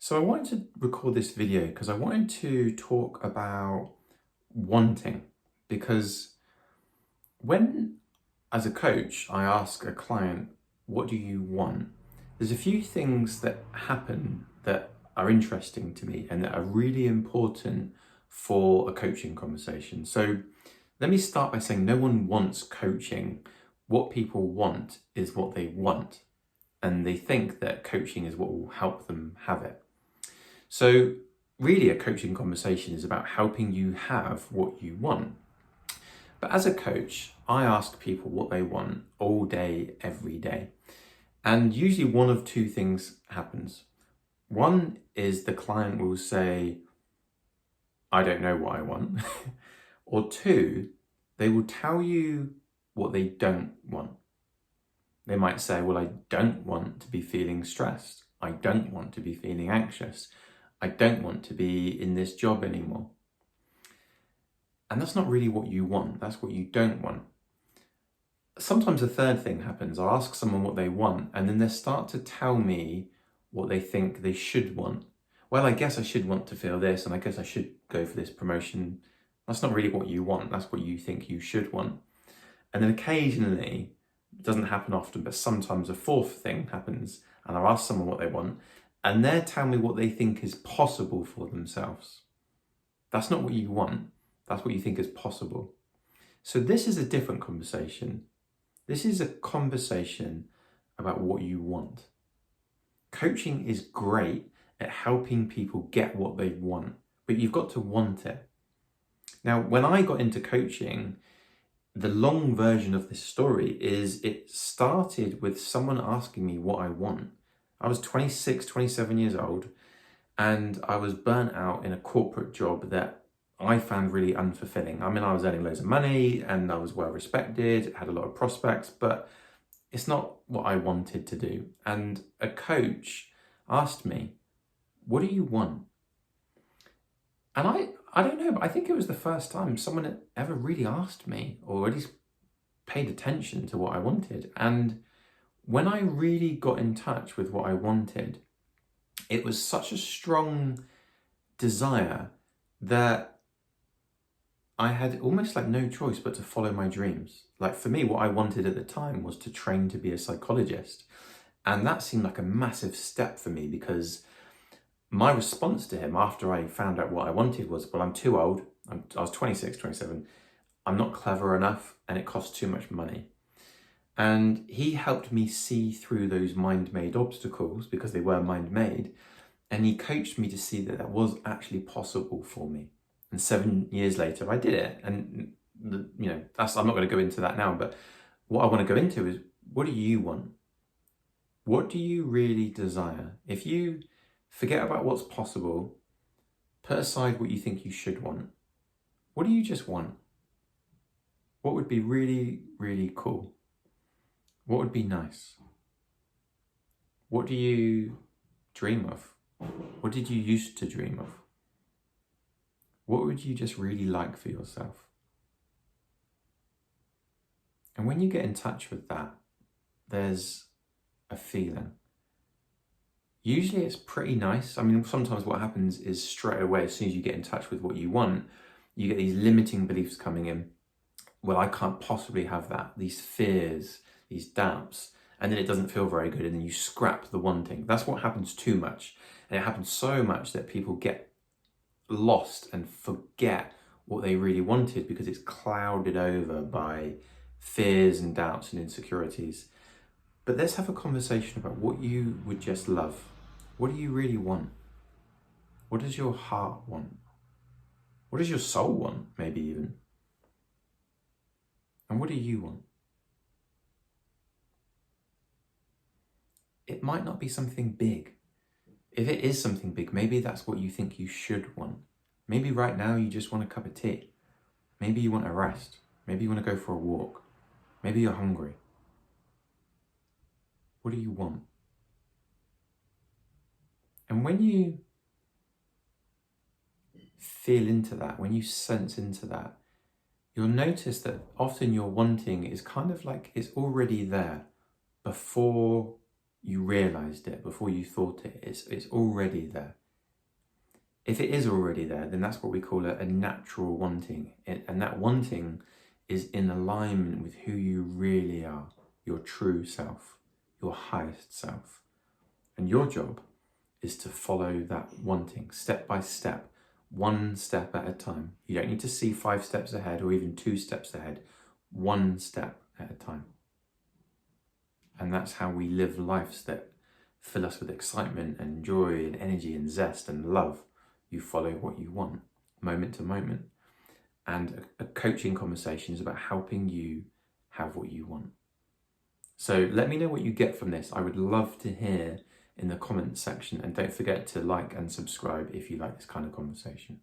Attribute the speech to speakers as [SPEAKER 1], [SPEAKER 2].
[SPEAKER 1] So I wanted to record this video because I wanted to talk about wanting, because when, as a coach, I ask a client, what do you want? There's a few things that happen that are interesting to me and that are really important for a coaching conversation. So let me start by saying no one wants coaching. What people want is what they want, and they think that coaching is what will help them have it. So really a coaching conversation is about helping you have what you want. But as a coach, I ask people what they want all day, every day. And usually one of two things happens. One is the client will say, I don't know what I want. Or two, they will tell you what they don't want. They might say, well, I don't want to be feeling stressed. I don't want to be feeling anxious. I don't want to be in this job anymore. And that's not really what you want. That's what you don't want. Sometimes a third thing happens. I'll ask someone what they want, and then they start to tell me what they think they should want. Well, I guess I should want to feel this, and I guess I should go for this promotion. That's not really what you want. That's what you think you should want. And then occasionally, it doesn't happen often, but sometimes a fourth thing happens, and I'll ask someone what they want, and they're telling me what they think is possible for themselves. That's not what you want. That's what you think is possible. So this is a different conversation. This is a conversation about what you want. Coaching is great at helping people get what they want, but you've got to want it. Now, when I got into coaching, the long version of this story is it started with someone asking me what I want. I was 26, 27 years old, and I was burnt out in a corporate job that I found really unfulfilling. I mean, I was earning loads of money and I was well respected, had a lot of prospects, but it's not what I wanted to do. And a coach asked me, what do you want? And I don't know, but I think it was the first time someone had ever really asked me, or at least paid attention to what I wanted. And when I really got in touch with what I wanted, it was such a strong desire that I had almost like no choice but to follow my dreams. Like for me, what I wanted at the time was to train to be a psychologist. And that seemed like a massive step for me, because my response to him after I found out what I wanted was, well, I'm too old. I was 26, 27. I'm not clever enough, and it costs too much money. And he helped me see through those mind-made obstacles, because they were mind-made. And he coached me to see that that was actually possible for me. And 7 years later, I did it. And, I'm not going to go into that now, but what I want to go into is, what do you want? What do you really desire? If you forget about what's possible, put aside what you think you should want, what do you just want? What would be really, really cool? What would be nice? What do you dream of? What did you used to dream of? What would you just really like for yourself? And when you get in touch with that, there's a feeling. Usually it's pretty nice. I mean, sometimes what happens is straight away, as soon as you get in touch with what you want, you get these limiting beliefs coming in. Well, I can't possibly have that. These fears, these doubts, and then it doesn't feel very good, and then you scrap the wanting. That's what happens too much. And it happens so much that people get lost and forget what they really wanted, because it's clouded over by fears and doubts and insecurities. But let's have a conversation about what you would just love. What do you really want? What does your heart want? What does your soul want, maybe even? And what do you want? It might not be something big. If it is something big, maybe that's what you think you should want. Maybe right now you just want a cup of tea. Maybe you want a rest. Maybe you want to go for a walk. Maybe you're hungry. What do you want? And when you feel into that, when you sense into that, you'll notice that often your wanting is kind of like it's already there before you realised it, before you thought it. It's already there. If it is already there, then that's what we call a natural wanting. And that wanting is in alignment with who you really are, your true self, your highest self. And your job is to follow that wanting step by step, one step at a time. You don't need to see 5 steps ahead or even 2 steps ahead, one step at a time. And that's how we live lives that fill us with excitement and joy and energy and zest and love. You follow what you want, moment to moment. And a coaching conversation is about helping you have what you want. So let me know what you get from this. I would love to hear in the comments section, and don't forget to like and subscribe if you like this kind of conversation.